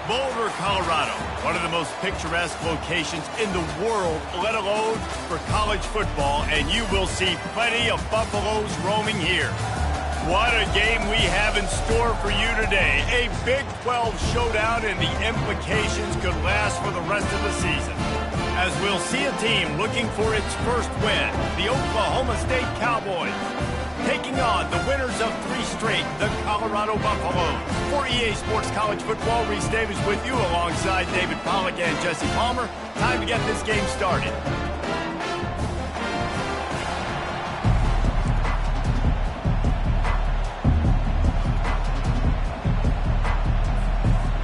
Boulder, Colorado, one of the most picturesque locations in the world, let alone for college football, and you will see plenty of Buffaloes roaming here. What a game we have in store for you today. A Big 12 showdown, and the implications could last for the rest of the season. As we'll see a team looking for its first win, the Oklahoma State Cowboys, taking on the winners of 3 straight, the Colorado Buffaloes. For EA Sports College Football, Reese Davis with you alongside David Pollack and Jesse Palmer. Time to get this game started.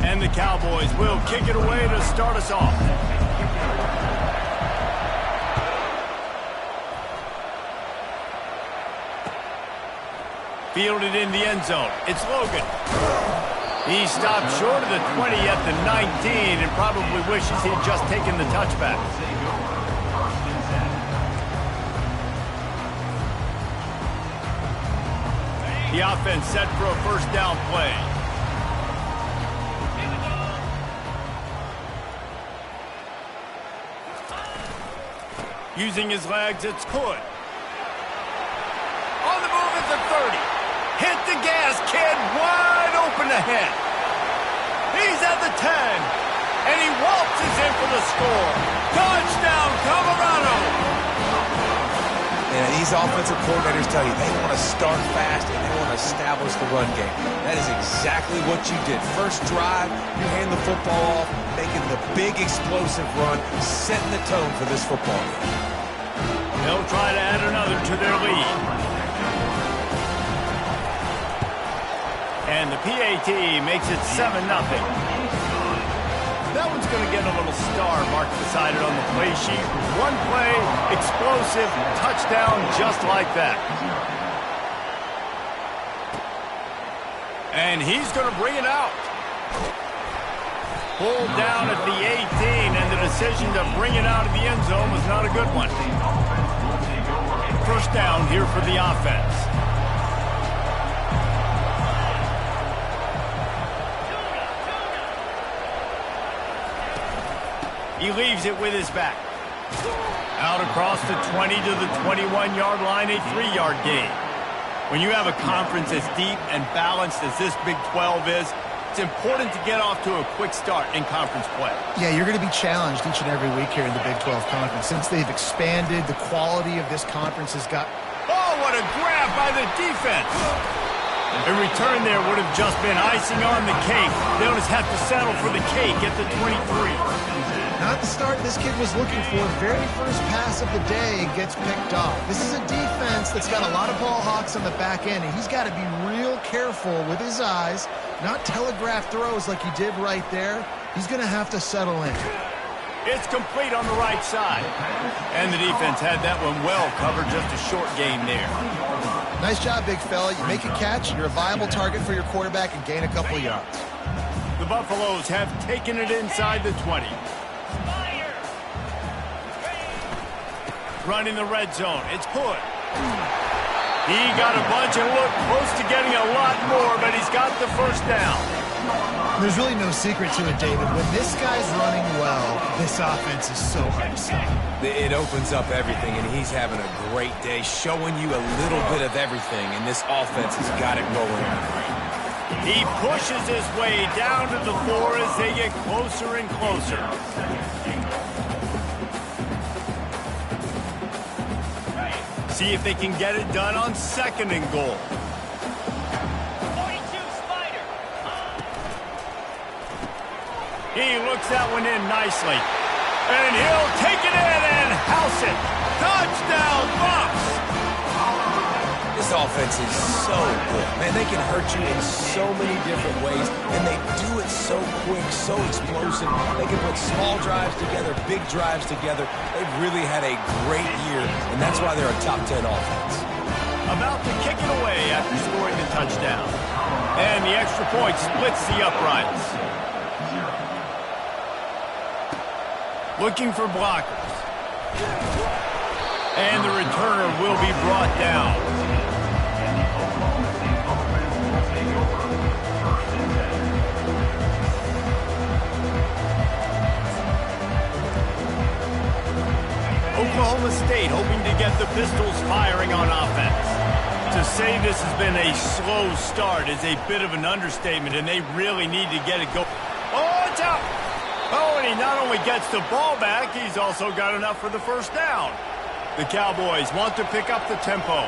And the Cowboys will kick it away to start us off. Fielded in the end zone. It's Logan. He stopped short of the 20 at the 19 and probably wishes he'd just taken the touchback. The offense set for a first down play. Using his legs, it's Cook. On the move at the 30. Hit the gas, kid, wide open ahead. He's at the 10, and he waltzes in for the score. Touchdown, Colorado! Yeah, these offensive coordinators tell you they want to start fast and they want to establish the run game. That is exactly what you did. First drive, you hand the football off, making the big explosive run, setting the tone for this football game. They'll try to add another to their lead. And the PAT makes it 7-0. That one's going to get a little star marked beside it on the play sheet. One play, explosive, touchdown just like that. And he's going to bring it out. Pulled down at the 18, and the decision to bring it out of the end zone was not a good one. First down here for the offense. He leaves it with his back. Out across the 20 to the 21-yard line, a 3-yard gain. When you have a conference as deep and balanced as this Big 12 is, it's important to get off to a quick start in conference play. Yeah, you're going to be challenged each and every week here in the Big 12 Conference. Since they've expanded, the quality of this conference has got... Oh, what a grab by the defense! A return there would have just been icing on the cake. They'll just have to settle for the cake at the 23. Not the start this kid was looking for. Very first pass of the day gets picked off. This is a defense that's got a lot of ball hawks on the back end, and he's got to be real careful with his eyes, not telegraph throws like he did right there. He's going to have to settle in. It's complete on the right side. And the defense had that one well covered, just a short gain there. Nice job, big fella. You make a catch, you're a viable target for your quarterback, and gain a couple yards. The Buffaloes have taken it inside the 20. Running the red zone. It's Cook. He got a bunch and looked close to getting a lot more, but he's got the first down. There's really no secret to it, David. When this guy's running well, this offense is so hard to stop. It opens up everything, and he's having a great day, showing you a little bit of everything, and this offense has got it going. He pushes his way down to the 4 as they get closer and closer. See if they can get it done on 2nd and goal. 42 Spider. He looks that one in nicely. And he'll take it in and house it. Touchdown, Bucs! This offense is so good. Man, they can hurt you in so many different ways, and they do it so quick, so explosive. They can put small drives together, big drives together. They've really had a great year, and that's why they're a top 10 offense. About to kick it away after scoring the touchdown. And the extra point splits the uprights. Looking for blockers. And the returner will be brought down. Oklahoma State hoping to get the Pistols firing on offense. To say this has been a slow start is a bit of an understatement, and they really need to get it going. Oh, it's out! Oh, and he not only gets the ball back, he's also got enough for the first down. The Cowboys want to pick up the tempo.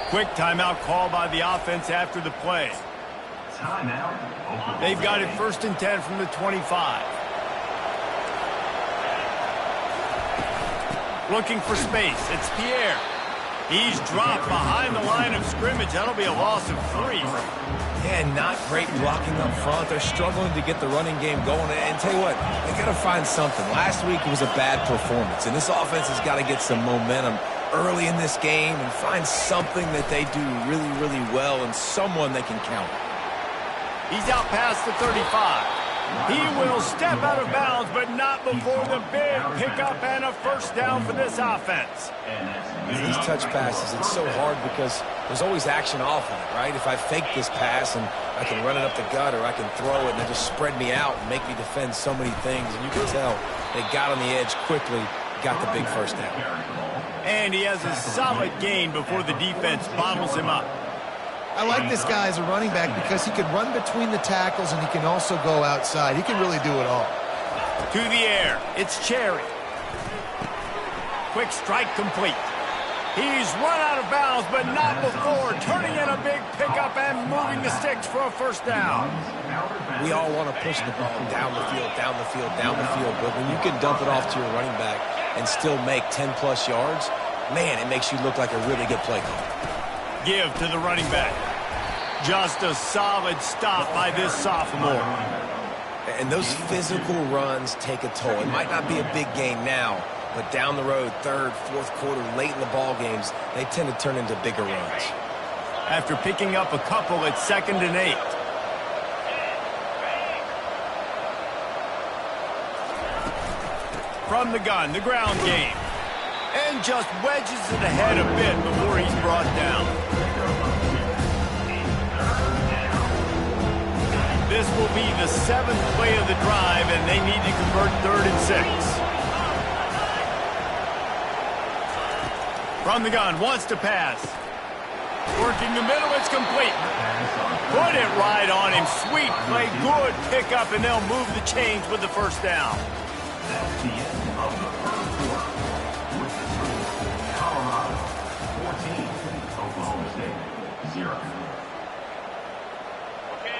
Quick timeout call by the offense after the play. They've got it 1st and 10 from the 25. Looking for space. It's Pierre. He's dropped behind the line of scrimmage. That'll be a loss of 3. Yeah, not great blocking up front. They're struggling to get the running game going. And tell you what, they got to find something. Last week it was a bad performance, and this offense has got to get some momentum early in this game and find something that they do really, really well and someone they can count. He's out past the 35. He will step out of bounds, but not before the big pickup and a first down for this offense. These touch passes, it's so hard because there's always action off of it, right? If I fake this pass and I can run it up the gut or I can throw it and it just spread me out and make me defend so many things. And you can tell they got on the edge quickly, got the big first down. And he has a solid gain before the defense bottles him up. I like this guy as a running back because he can run between the tackles and he can also go outside. He can really do it all. To the air. It's Cherry. Quick strike complete. He's run out of bounds, but not before turning in a big pickup and moving the sticks for a first down. We all want to push the ball down the field, down the field, down the field. But when you can dump it off to your running back and still make 10-plus yards, man, it makes you look like a really good play call. Give to the running back. Just a solid stop by this sophomore. And those physical runs take a toll. It might not be a big gain now, but down the road, third, fourth quarter, late in the ball games, they tend to turn into bigger runs. After picking up a couple at 2nd and 8. From the gun, the ground game. And just wedges it ahead a bit before he's brought down. This will be the 7th play of the drive, and they need to convert 3rd and 6. From the gun, wants to pass. Working the middle, it's complete. Put it right on him. Sweet play, good pickup, and they'll move the chains with the first down. That's the end of the first quarter. With the score, Colorado 14, Oklahoma State 0.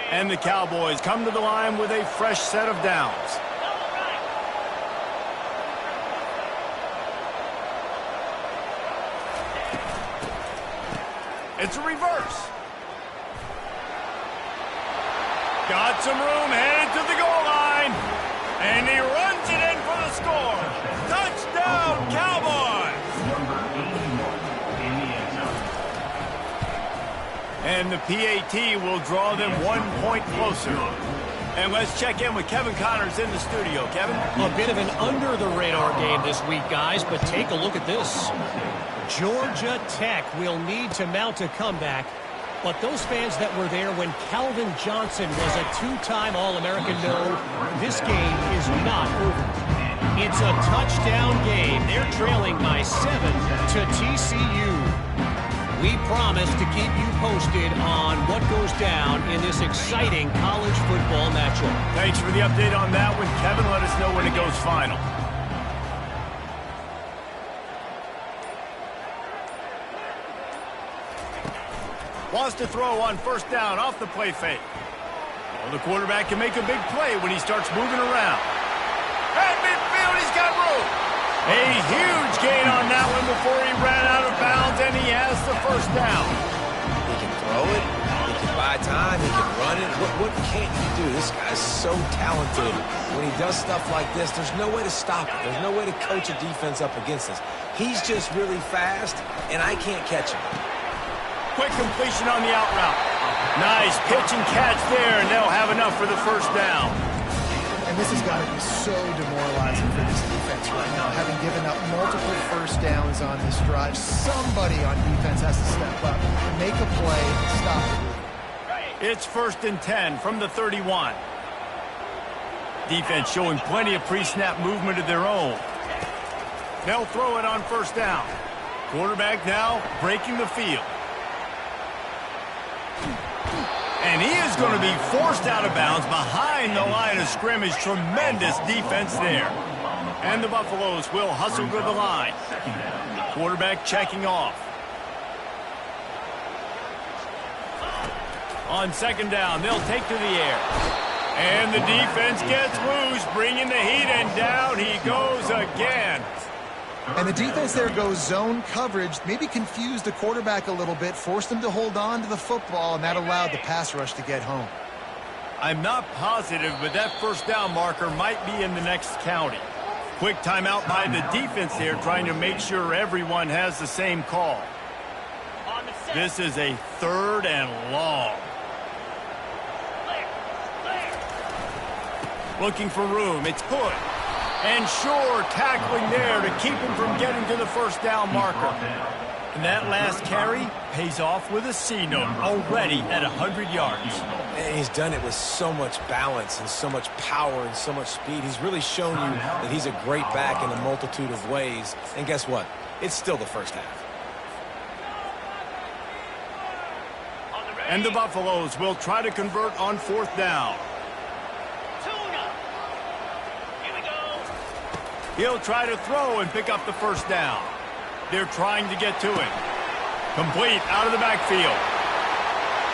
And the Cowboys come to the line with a fresh set of downs. It's a reverse. Got some room, headed to the goal line. And he runs it in for the score. Touchdown, Cowboys! And the PAT will draw them 1 point closer. And let's check in with Kevin Connors in the studio. Kevin? A bit of an under-the-radar game this week, guys, but take a look at this. Georgia Tech will need to mount a comeback, but those fans that were there when Calvin Johnson was a 2-time All-American know this game is not over. It's a touchdown game. They're trailing by 7 to TCU. We promise to keep you posted on what goes down in this exciting college football matchup. Thanks for the update on that one, Kevin. Let us know when it goes final. Wants to throw on first down off the play fake. Well, the quarterback can make a big play when he starts moving around. At midfield, he's got room. A huge gain on that one before he ran out of bounds, and he has the first down. He can throw it. He can buy time. He can run it. What can't you do? This guy's so talented. When he does stuff like this, there's no way to stop it. There's no way to coach a defense up against this. He's just really fast, and I can't catch him. Quick completion on the out route. Nice pitch and catch there, and they'll have enough for the first down. And this has got to be so demoralizing for this defense right now, having given up multiple first downs on this drive. Somebody on defense has to step up, make a play, and stop it. It's 1st and 10 from the 31. Defense showing plenty of pre-snap movement of their own. They'll throw it on first down. Quarterback now breaking the field. And he is going to be forced out of bounds behind the line of scrimmage. Tremendous defense there. And the Buffaloes will hustle to the line. Quarterback checking off. On second down, they'll take to the air. And the defense gets loose, bringing the heat, and down he goes again. And the defense there goes zone coverage, maybe confused the quarterback a little bit, forced him to hold on to the football, and that allowed the pass rush to get home. I'm not positive, but that first down marker might be in the next county. Quick timeout by the defense there, trying to make sure everyone has the same call. This is a 3rd and long. Looking for room. It's Hood. And Shore tackling there to keep him from getting to the first down marker. And that last carry pays off with a C note, already at 100 yards. And he's done it with so much balance and so much power and so much speed. He's really shown you that he's a great back in a multitude of ways. And guess what? It's still the first half. And the Buffaloes will try to convert on 4th down. He'll try to throw and pick up the first down. They're trying to get to it. Complete out of the backfield.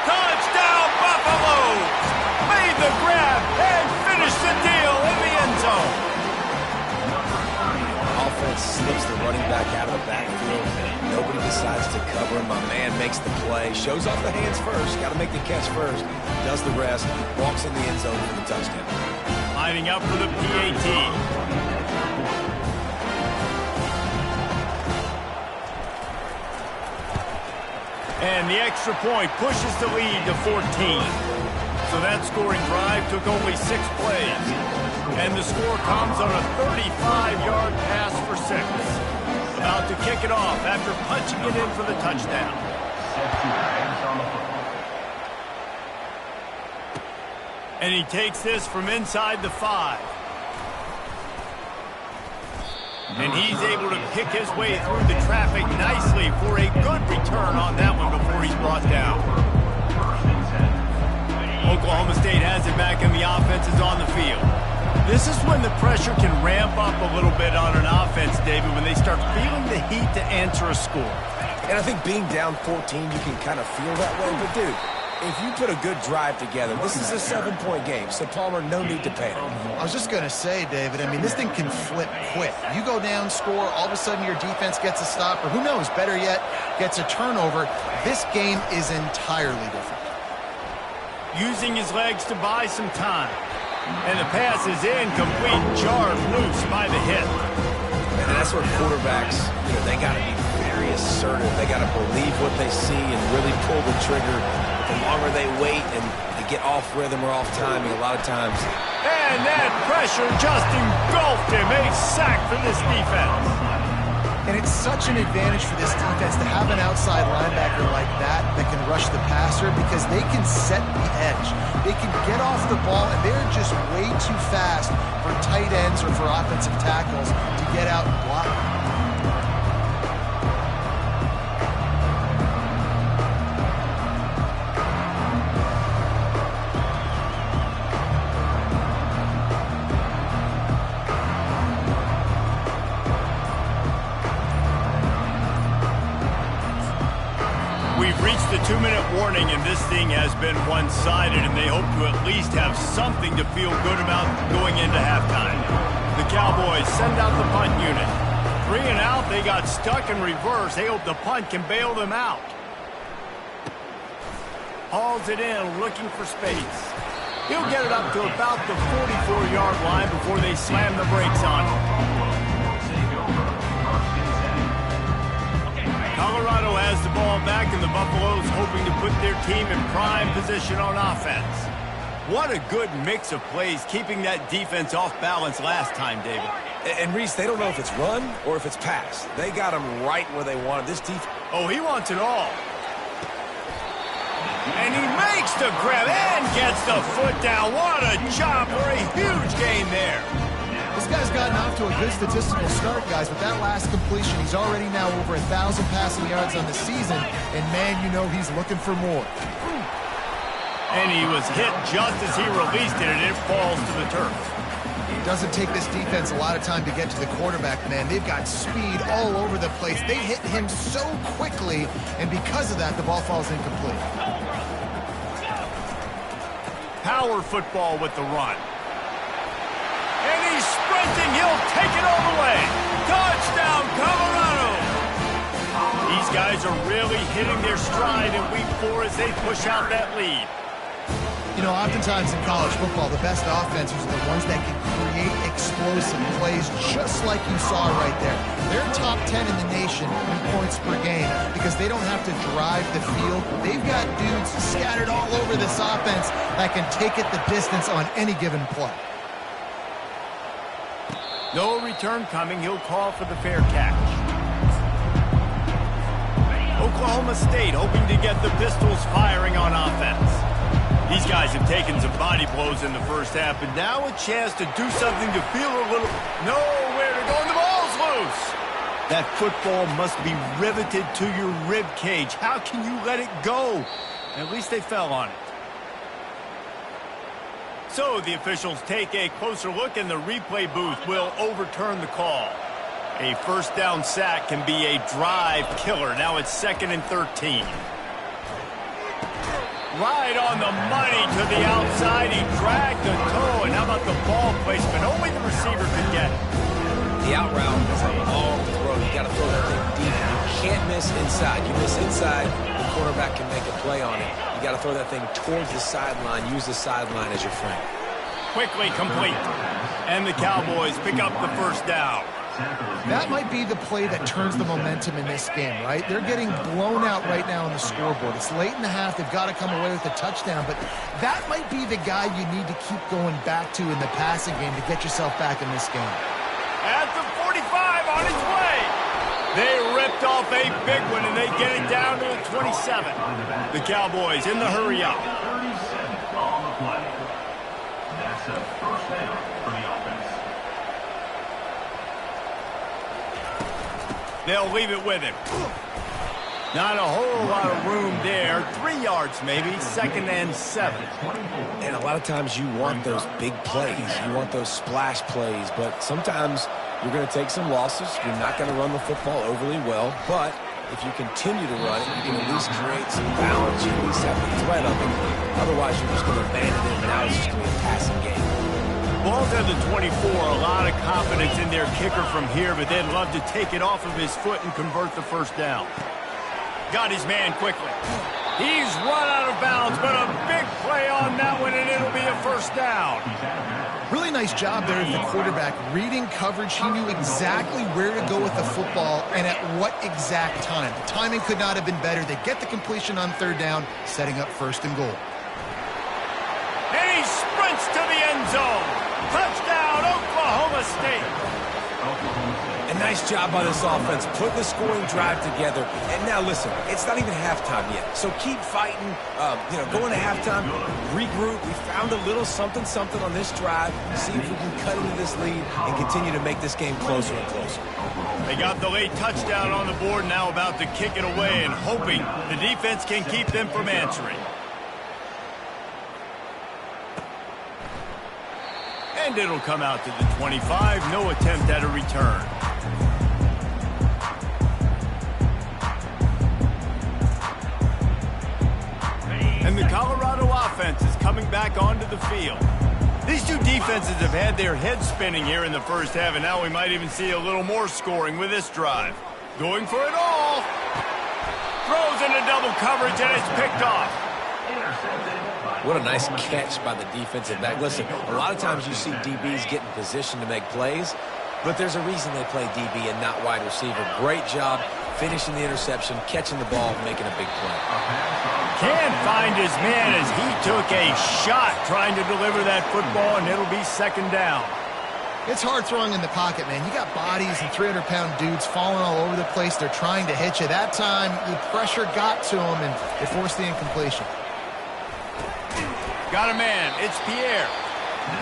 Touchdown, Buffaloes! Made the grab and finished the deal in the end zone. Offense slips the running back out of the backfield. Nobody decides to cover him. My man makes the play. Shows off the hands first. Got to make the catch first. Does the rest. Walks in the end zone for the touchdown. Lining up for the PAT. And the extra point pushes the lead to 14. So that scoring drive took only 6 plays. And the score comes on a 35-yard pass for 6. About to kick it off after punching it in for the touchdown. And he takes this from inside the 5. And he's able to pick his way through the traffic nicely for a good return on that one before he's brought down. Oklahoma State has it back and the offense is on the field. This is when the pressure can ramp up a little bit on an offense, David, when they start feeling the heat to answer a score. And I think being down 14, you can kind of feel that way. But, dude, if you put a good drive together, this is a 7-point game. So, Palmer, no need to panic. I was just going to say, David, I mean, this thing can flip quick. You go down, score, all of a sudden your defense gets a stop, or who knows, better yet, gets a turnover. This game is entirely different. Using his legs to buy some time. And the pass is incomplete, jarred loose by the hit. And that's where quarterbacks, they got to be very assertive. They got to believe what they see and really pull the trigger. The longer they wait and they get off rhythm or off timing, a lot of times. And that pressure just engulfed him. A sack for this defense. And it's such an advantage for this defense to have an outside linebacker like that can rush the passer because they can set the edge. They can get off the ball, and they're just way too fast for tight ends or for offensive tackles to get out and block. We've reached the 2-minute warning, and this thing has been one-sided, and they hope to at least have something to feel good about going into halftime. The Cowboys send out the punt unit. 3 and out, they got stuck in reverse. They hope the punt can bail them out. Hauls it in, looking for space. He'll get it up to about the 44-yard line before they slam the brakes on him. Colorado has the ball back, and the Buffaloes hoping to put their team in prime position on offense. What a good mix of plays, keeping that defense off balance last time, David. And Reese, they don't know if it's run or if it's pass. They got them right where they wanted. This defense. Oh, he wants it all. And he makes the grab and gets the foot down. What a job for a huge gain there. This guy's gotten off to a good statistical start, guys. With that last completion, he's already now over 1,000 passing yards on the season. And, man, you know he's looking for more. And he was hit just as he released it, and it falls to the turf. It doesn't take this defense a lot of time to get to the quarterback, man. They've got speed all over the place. They hit him so quickly, and because of that, the ball falls incomplete. Power football with the run. And he's sprinting. He'll take it all the way. Touchdown, Colorado. These guys are really hitting their stride in week 4 as they push out that lead. You know, oftentimes in college football, the best offenses are the ones that can create explosive plays, just like you saw right there. They're top 10 in the nation in points per game because they don't have to drive the field. They've got dudes scattered all over this offense that can take it the distance on any given play. No return coming. He'll call for the fair catch. Oklahoma State hoping to get the Pistols firing on offense. These guys have taken some body blows in the first half, but now a chance to do something to feel a little... Nowhere to go, and the ball's loose. That football must be riveted to your rib cage. How can you let it go? At least they fell on it. So the officials take a closer look, and the replay booth will overturn the call. A first down sack can be a drive killer. Now it's 2nd and 13. Right on the money to the outside. He dragged the toe, and how about the ball placement? Only the receiver could get it. The out route is a long throw. You got to throw that thing deep. You can't miss inside. You miss inside, the quarterback can make a play on it. You got to throw that thing towards the sideline. Use the sideline as your friend. Quickly complete. And the Cowboys pick up the first down. That might be the play that turns the momentum in this game, right? They're getting blown out right now on the scoreboard. It's late in the half. They've got to come away with a touchdown, but that might be the guy you need to keep going back to in the passing game to get yourself back in this game. At the 45 on its way. They ripped off a big one, and they get it down to the 27. The Cowboys in the hurry up. 37 on the play. That's a first down for the offense. They'll leave it with him. Not a whole lot of room there. 3 yards maybe, 2nd and 7. And a lot of times you want those big plays. You want those splash plays. But sometimes you're going to take some losses. You're not going to run the football overly well. But if you continue to run it, you can at least create some balance. You at least have the threat of it. Otherwise, you're just going to abandon it. And now it's just going to be a passing game. Ball's at the 24, a lot of confidence in their kicker from here, but they'd love to take it off of his foot and convert the first down. Got his man quickly. He's run out of bounds, but a big play on that one, and it'll be a first down. Really nice job there of the quarterback. Reading coverage, he knew exactly where to go with the football and at what exact time. The timing could not have been better. They get the completion on 3rd down, setting up 1st and goal. And he sprints to the end zone. Touchdown, Oklahoma State. A nice job by this offense, putting the scoring drive together. And now listen, it's not even halftime yet. So keep fighting, going to halftime, regroup. We found a little something on this drive. See if we can cut into this lead and continue to make this game closer and closer. They got the late touchdown on the board, now about to kick it away and hoping the defense can keep them from answering. And it'll come out to the 25. No attempt at a return. And the Colorado offense is coming back onto the field. These two defenses have had their heads spinning here in the first half, and now we might even see a little more scoring with this drive. Going for it all. Throws into double coverage, and it's picked off. What a nice catch by the defensive back. Listen, a lot of times you see DBs get in position to make plays, but there's a reason they play DB and not wide receiver. Great job finishing the interception, catching the ball, making a big play. Can't find his man as he took a shot trying to deliver that football, and it'll be 2nd down. It's hard throwing in the pocket, man. You got bodies and 300-pound dudes falling all over the place. They're trying to hit you. That time, the pressure got to them, and it forced the incompletion. Got a man. It's Pierre.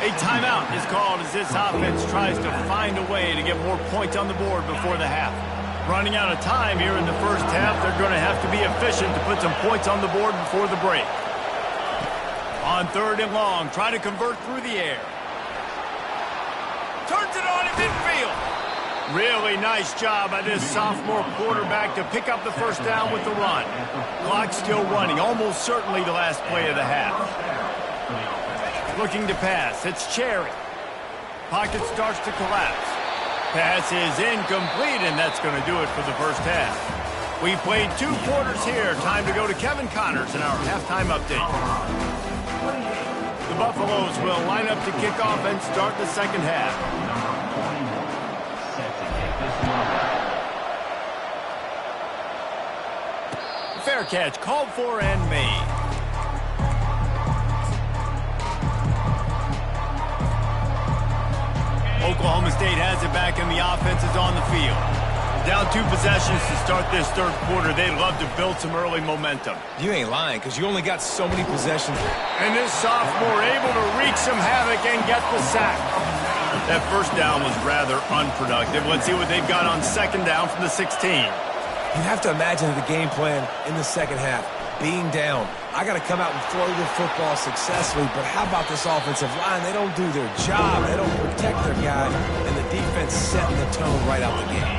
A timeout is called as this offense tries to find a way to get more points on the board before the half. Running out of time here in the first half, they're going to have to be efficient to put some points on the board before the break. On 3rd and long, trying to convert through the air. Turns it on in midfield. Really nice job by this sophomore quarterback to pick up the first down with the run. Clock still running, almost certainly the last play of the half. Looking to pass, it's Cherry. Pocket starts to collapse. Pass is incomplete, and that's going to do it for the first half. We played 2 quarters here. Time to go to Kevin Connors in our halftime update. The Buffaloes will line up to kick off and start the second half. Fair catch, called for and made. Oklahoma State has it back, and the offense is on the field. Down 2 possessions to start this 3rd quarter. They'd love to build some early momentum. You ain't lying, because you only got so many possessions. And this sophomore able to wreak some havoc and get the sack. That first down was rather unproductive. Let's see what they've got on 2nd down from the 16. You have to imagine the game plan in the second half. Being down, I got to come out and throw the football successfully, but how about this offensive line? They don't do their job. They don't protect their guy, and the defense setting the tone right out the gate.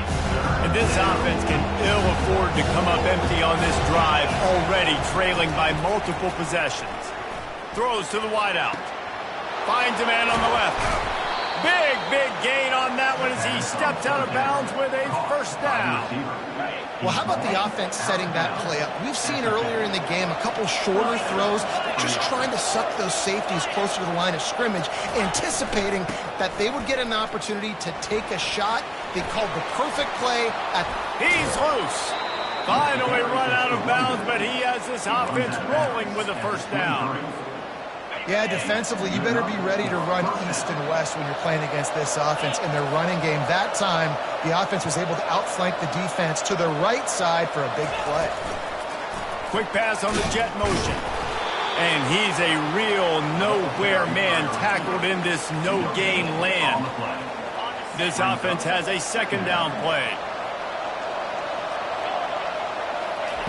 And this offense can ill afford to come up empty on this drive, already trailing by multiple possessions. Throws to the wideout. Finds a man on the left. Big gain on that one as he stepped out of bounds with a first down. Well, how about the offense setting that play up? We've seen earlier in the game a couple shorter throws, just trying to suck those safeties closer to the line of scrimmage, anticipating that they would get an opportunity to take a shot. They called the perfect play at... He's loose. Finally run out of bounds, but he has this offense rolling with a first down. Yeah, defensively, you better be ready to run east and west when you're playing against this offense in their running game. That time, the offense was able to outflank the defense to the right side for a big play. Quick pass on the jet motion. And he's a real nowhere man tackled in this no-gain land. This offense has a 2nd down play.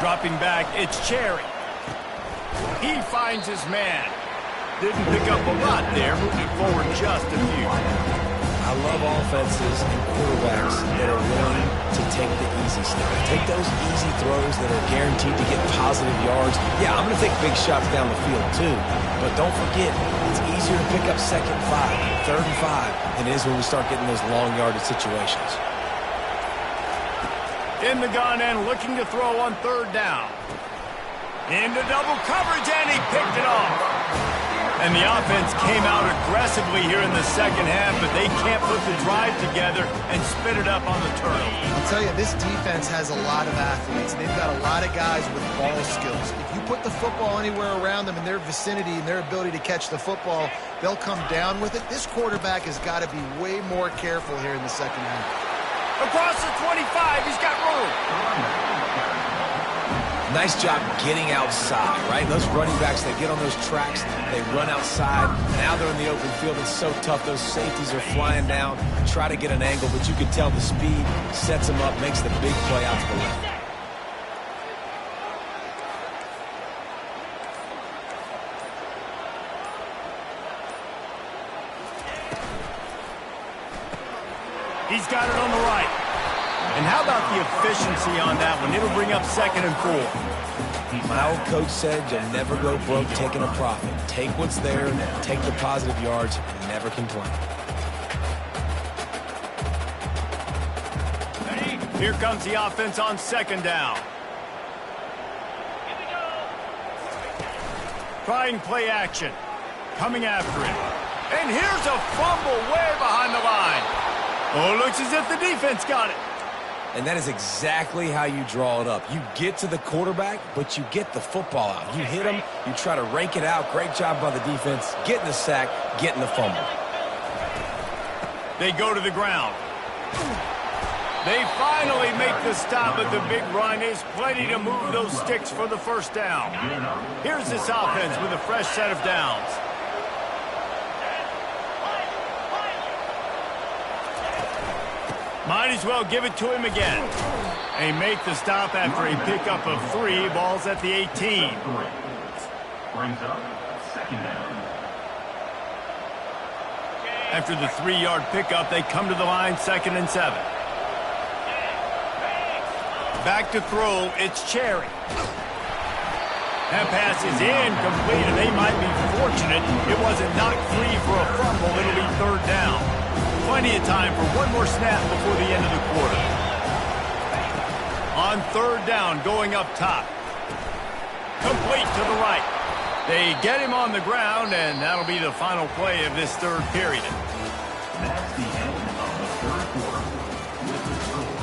Dropping back, it's Cherry. He finds his man. Didn't pick up a lot there, moving forward just a few. I love offenses and quarterbacks that are willing to take the easy stuff. Take those easy throws that are guaranteed to get positive yards. Yeah, I'm going to take big shots down the field too. But don't forget, it's easier to pick up 2nd and 5, 3rd and 5 than it is when we start getting those long yardage situations. In the gun and looking to throw on 3rd down. Into double coverage, and he picked it off. And the offense came out aggressively here in the second half, but they can't put the drive together and spit it up on the turnover. I'll tell you, this defense has a lot of athletes. They've got a lot of guys with ball skills. If you put the football anywhere around them in their vicinity and their ability to catch the football, they'll come down with it. This quarterback has got to be way more careful here in the second half. Across the 25, he's got room. Nice job getting outside, right? Those running backs, they get on those tracks, they run outside. Now they're in the open field. It's so tough. Those safeties are flying down, try to get an angle, but you can tell the speed sets them up, makes the big play out to the left. He's got it on the right. And how about the efficiency on that one? It'll bring up 2nd and 4. My old coach said you'll never go broke taking a profit. Take what's there, take the positive yards, and never complain. Here comes the offense on 2nd down. Trying play action. Coming after it. And here's a fumble way behind the line. Oh, looks as if the defense got it. And that is exactly how you draw it up. You get to the quarterback, but you get the football out. You hit him, you try to rake it out. Great job by the defense, getting the sack, getting the fumble. They go to the ground. They finally make the stop, but the big run is plenty to move those sticks for the first down. Here's this offense with a fresh set of downs. Might as well give it to him again. They make the stop after a pickup of 3. Ball's at the 18. Brings up second down. After the 3-yard pickup, they come to the line, 2nd and 7. Back to throw, it's Cherry. That pass is incomplete, and they might be fortunate it wasn't knocked free for a fumble. It'll be 3rd down. Plenty of time for one more snap before the end of the quarter. On 3rd down, going up top. Complete to the right. They get him on the ground, and that'll be the final play of this 3rd period. That's the end of the 3rd quarter. With the score,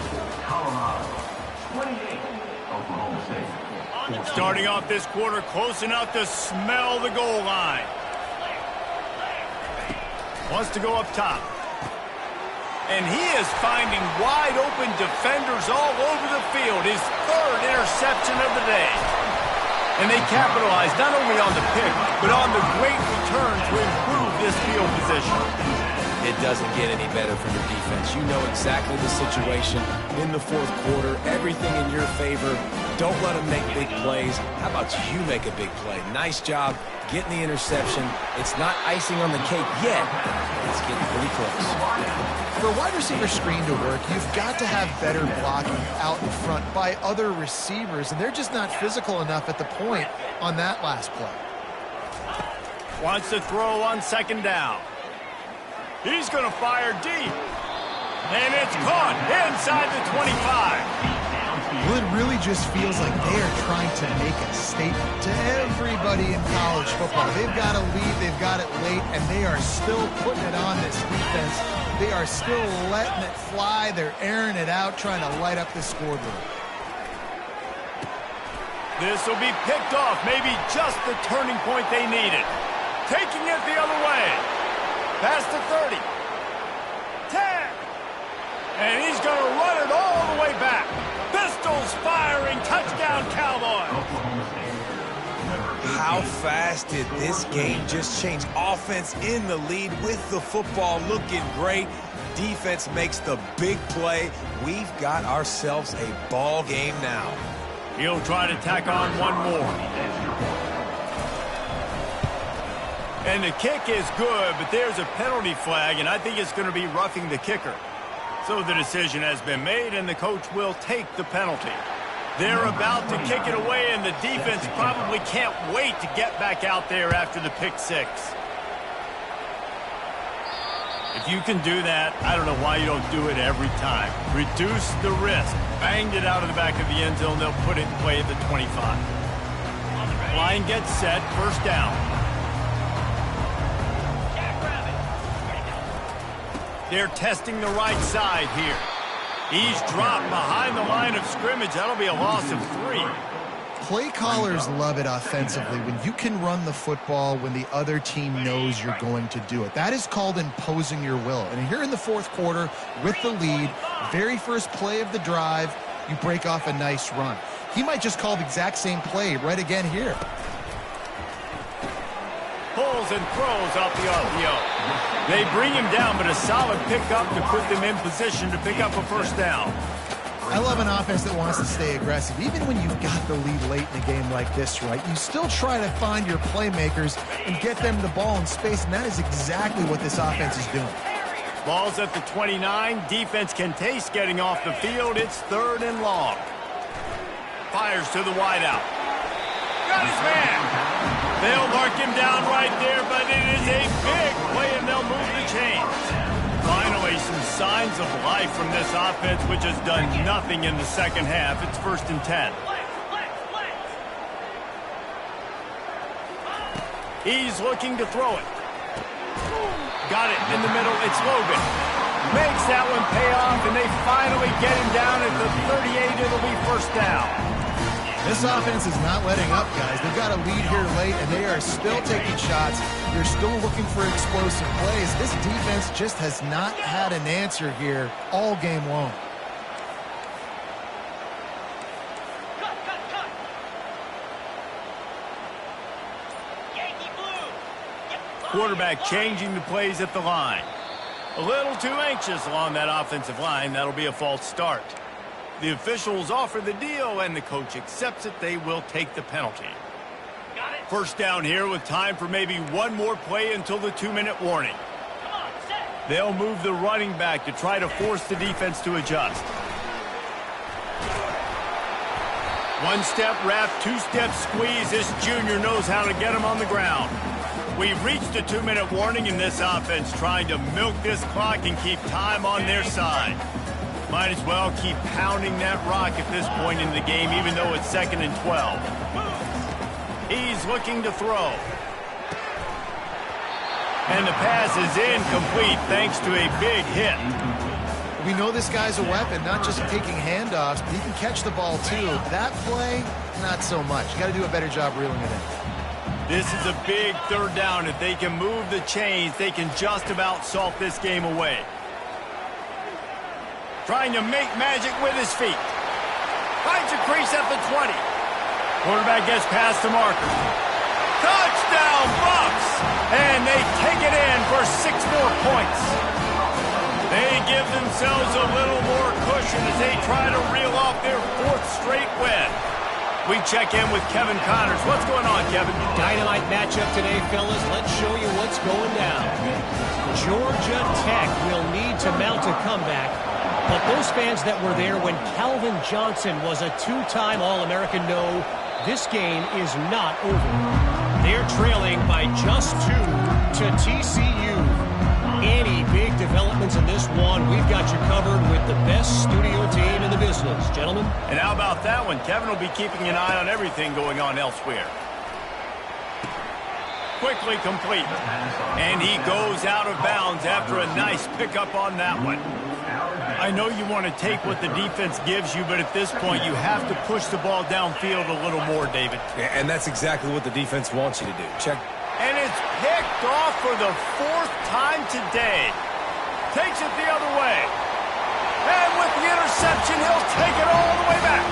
Colorado 28, Oklahoma State. Starting off this quarter close enough to smell the goal line. Wants to go up top. And he is finding wide open defenders all over the field. His 3rd interception of the day. And they capitalize not only on the pick, but on the great return to improve this field position. It doesn't get any better from your defense. You know exactly the situation in the 4th quarter. Everything in your favor. Don't let them make big plays. How about you make a big play? Nice job getting the interception. It's not icing on the cake yet. It's getting pretty close. For a wide receiver screen to work, you've got to have better blocking out in front by other receivers, and they're just not physical enough at the point on that last play. Wants to throw on 2nd down. He's going to fire deep. And it's caught inside the 25. Well, it really just feels like they are trying to make a statement to everybody in college football. They've got a lead, they've got it late, and they are still putting it on this defense. They are still letting it fly. They're airing it out, trying to light up the scoreboard. This will be picked off, maybe just the turning point they needed. Taking it the other way. Past the 30. 10. And he's going to run it all the way back. Pistols firing. Touchdown, Cowboys. How fast did this game just change? Offense in the lead with the football looking great. Defense makes the big play. We've got ourselves a ball game now. He'll try to tack on one more. And the kick is good, but there's a penalty flag, and I think it's going to be roughing the kicker. So the decision has been made, and the coach will take the penalty. They're about to kick it away, and the defense probably can't wait to get back out there after the pick 6. If you can do that, I don't know why you don't do it every time. Reduce the risk. Banged it out of the back of the end zone. They'll put it in play at the 25. Line gets set. 1st down. They're testing the right side here. He's dropped behind the line of scrimmage. That'll be a loss of 3. Play callers love it offensively when you can run the football when the other team knows you're going to do it. That is called imposing your will. And here in the 4th quarter with the lead, very first play of the drive, you break off a nice run. He might just call the exact same play right again here. Pulls and throws off the RPO. They bring him down, but a solid pickup to put them in position to pick up a 1st down. I love an offense that wants to stay aggressive. Even when you've got the lead late in a game like this, right, you still try to find your playmakers and get them the ball in space, and that is exactly what this offense is doing. Ball's at the 29. Defense can taste getting off the field. It's 3rd and long. Fires to the wideout. Got his man. They'll mark him down right there, but it is a big play, and they'll move the chains. Finally, some signs of life from this offense, which has done nothing in the 2nd half. It's 1st and 10. He's looking to throw it. Got it in the middle. It's Logan. Makes that one pay off, and they finally get him down at the 38. It'll be 1st down. This offense is not letting up, guys. They've got a lead here late, and they are still taking shots. They're still looking for explosive plays. This defense just has not had an answer here all game long. Quarterback changing the plays at the line. A little too anxious along that offensive line. That'll be a false start. The officials offer the deal, and the coach accepts it. They will take the penalty. First down here with time for maybe one more play until the 2-minute warning. They'll move the running back to try to force the defense to adjust. One-step wrap, two-step squeeze. This junior knows how to get him on the ground. We've reached a 2-minute warning in this offense, trying to milk this clock and keep time on their side. Might as well keep pounding that rock at this point in the game, even though it's 2nd and 12. He's looking to throw. And the pass is incomplete thanks to a big hit. We know this guy's a weapon, not just taking handoffs, but he can catch the ball too. That play, not so much. You got to do a better job reeling it in. This is a big third down. If they can move the chains, they can just about salt this game away. Trying to make magic with his feet. Finds a crease at the 20. Quarterback gets past the marker. Touchdown, Bucks! And they take it in for 6 more points. They give themselves a little more cushion as they try to reel off their 4th straight win. We check in with Kevin Connors. What's going on, Kevin? Dynamite matchup today, fellas. Let's show you what's going down. Georgia Tech will need to mount a comeback, but those fans that were there when Calvin Johnson was a 2-time All-American know this game is not over. They're trailing by just 2 to TCU. Any big developments in this one, we've got you covered with the best studio team in the business, gentlemen. And how about that one? Kevin will be keeping an eye on everything going on elsewhere. Quickly complete. And he goes out of bounds after a nice pickup on that one. I know you want to take what the defense gives you, but at this point you have to push the ball downfield a little more, David. Yeah, and that's exactly what the defense wants you to do. Check. And it's picked off for the 4th time today. Takes it the other way. And with the interception, he'll take it all the way back.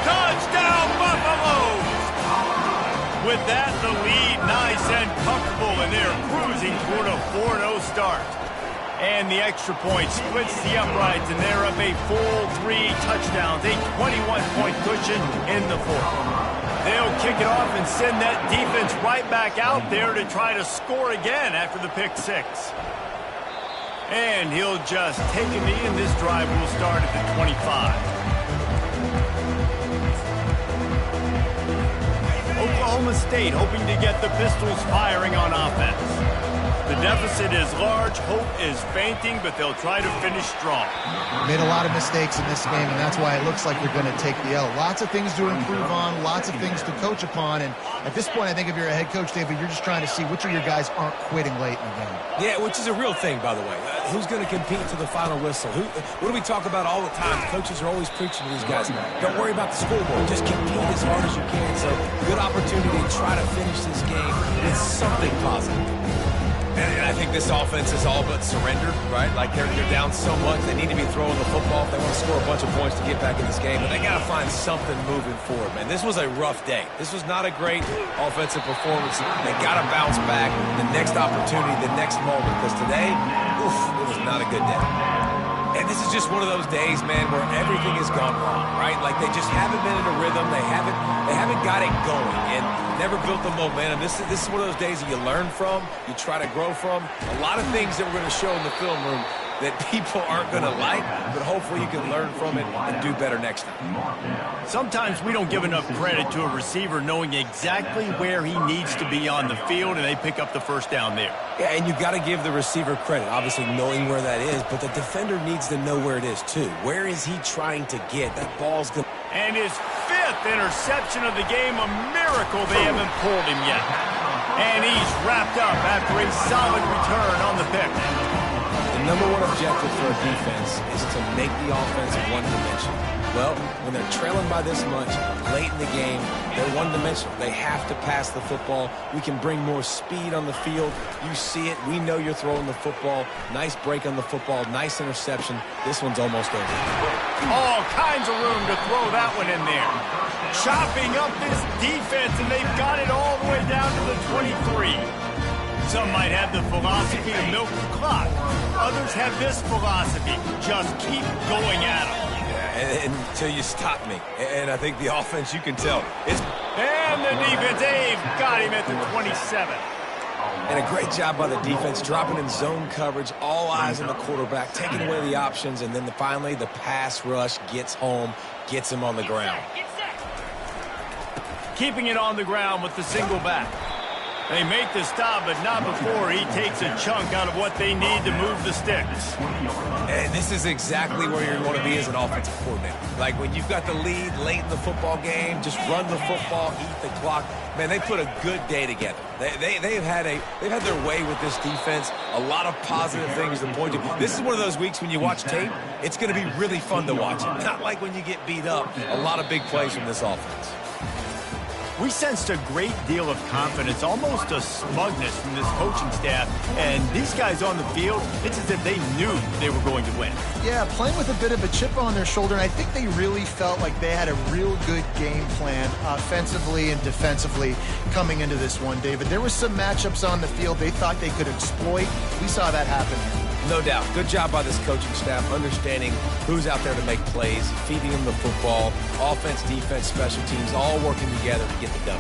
Touchdown, Buffaloes! With that, the lead nice and comfortable, and they're cruising toward a 4-0 start. And the extra point splits the uprights, and they're up a full 3 touchdowns, a 21-point cushion in the 4th. They'll kick it off and send that defense right back out there to try to score again after the pick 6. And he'll just take a knee, and this drive will start at the 25. Oklahoma State hoping to get the Pistols firing on offense. The deficit is large, hope is fainting, but they'll try to finish strong. Made a lot of mistakes in this game, and that's why it looks like they're going to take the L. Lots of things to improve on, lots of things to coach upon, and at this point, I think if you're a head coach, David, you're just trying to see which of your guys aren't quitting late in the game. Yeah, which is a real thing, by the way. Who's going to compete to the final whistle? What do we talk about all the time? Coaches are always preaching to these guys. Don't worry about the scoreboard. Just compete as hard as you can. So, good opportunity to try to finish this game with something positive. And I think this offense is all but surrendered, right? Like they're down so much, they need to be throwing the football if they want to score a bunch of points to get back in this game. But they got to find something moving forward, man. This was a rough day. This was not a great offensive performance. They got to bounce back the next opportunity, the next moment. Because today, oof, it was not a good day. And this is just one of those days, man, where everything has gone wrong, right? Like they just haven't been in a rhythm. They haven't got it going and never built the momentum. This is one of those days that you learn from, you try to grow from. A lot of things that we're going to show in the film room that people aren't going to like, but hopefully you can learn from it and do better next time. Sometimes we don't give enough credit to a receiver knowing exactly where he needs to be on the field, and they pick up the first down there. Yeah, and you've got to give the receiver credit, obviously knowing where that is, but the defender needs to know where it is too. Where is he trying to get? That ball's going to... And his 5th interception of the game, a miracle they haven't pulled him yet. And he's wrapped up after a solid return on the pick. The number one objective for a defense is to make the offense one-dimensional. Well, when they're trailing by this much, late in the game, they're one-dimensional. They have to pass the football. We can bring more speed on the field. You see it. We know you're throwing the football. Nice break on the football. Nice interception. This one's almost over. All kinds of room to throw that one in there. Chopping up this defense, and they've got it all the way down to the 23. Some might have the philosophy to milk the clock. others have this philosophy. Just keep going at them. And until you stop me. And I think the offense, you can tell. And the defense, they've got him at the 27. And a great job by the defense, dropping in zone coverage, all eyes on the quarterback, taking away the options, and then finally the pass rush gets home, gets him on the ground. Keeping it on the ground with the single back. They make the stop, but not before he takes a chunk out of what they need to move the sticks. And this is exactly where you want to be as an offensive coordinator. Like when you've got the lead late in the football game, just run the football, eat the clock. Man, they put a good day together. They've had their way with this defense. A lot of positive things to point to. This is one of those weeks when you watch tape, it's going to be really fun to watch. Not like when you get beat up. A lot of big plays from this offense. We sensed a great deal of confidence, almost a smugness from this coaching staff. And these guys on the field, it's as if they knew they were going to win. Yeah, playing with a bit of a chip on their shoulder, and I think they really felt like they had a real good game plan offensively and defensively coming into this one, David. There were some matchups on the field they thought they could exploit. We saw that happen here. No doubt. Good job by this coaching staff, understanding who's out there to make plays, feeding them the football, offense, defense, special teams, all working together to get the done.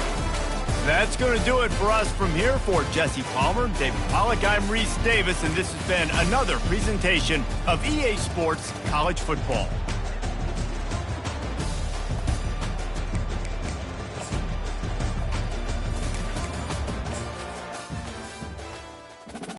That's going to do it for us from here. For Jesse Palmer, David Pollack, I'm Reese Davis, and this has been another presentation of EA Sports College Football.